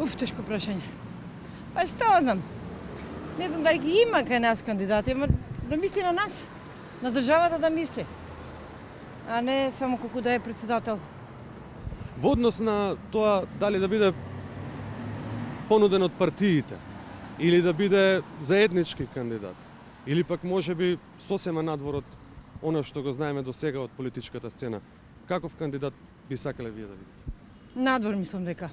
Тешко прашање. Па што знам? Не знам дали ги има кај нас кандидати, ама да мисли на нас, на државата да мисли, а не само колку да е председател. Во однос на тоа дали да биде понуден од партиите или да биде заеднички кандидат или пак можеби сосема надвор од она што го знаеме до сега од политичката сцена, каков кандидат би сакале вие да видите? Надвор мислам дека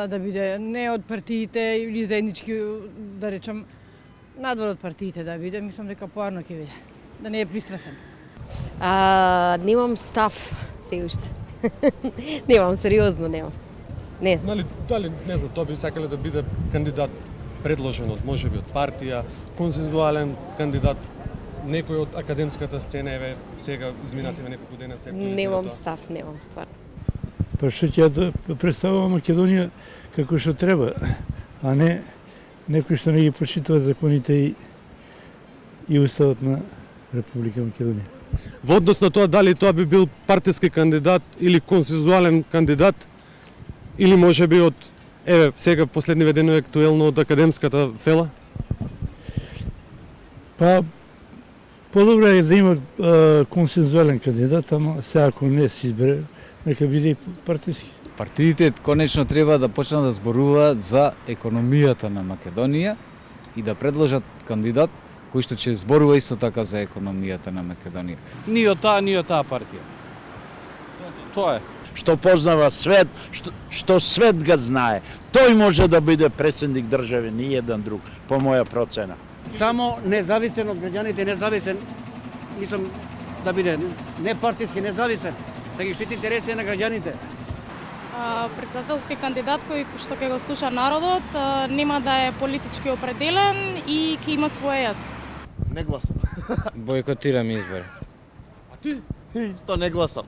да биде не од партиите или заеднички, да речам, надвор од партиите да биде, мислам дека поарно ќе биде, да не е пристрасен. Немам став се уште. Немам, сериозно немам. Не. Дали не знам, тоа би сакале да биде кандидат предложен од можеби од партија, консензуален кандидат, некој од академската сцена, еве сега изминативе неколку дена се актуализира Немам тоа. став, немам стварно. Па што ќе представува Македонија како што треба, а не некој што не ги почитува законите и уставот на Република Македонија. Во однос на тоа дали тоа би бил партиски кандидат или консензуален кандидат или можеби од еве сега последниве денови актуелно од академската фела? Па подобро е да има консензуален кандидат, ама сега ако не се избере, нека биде и партиски. Партиите конечно треба да почнат да зборуваат за економијата на Македонија и да предложат кандидат кој што ќе зборува исто така за економијата на Македонија. Ни од таа партија. Тоа е. Што познава свет, што свет ga знае. Тој може да биде претседник државе, ни еден друг, по моја процена. Само независен од граѓаните, независен, мислам да биде не партиски, независен, да ги штити интересите на граѓаните. Председателски кандидат кој што ќе го слуша народот, нема да е политички определен и ќе има свој јас. Не гласам. Бойкотирам избори. А ти? Исто не гласам.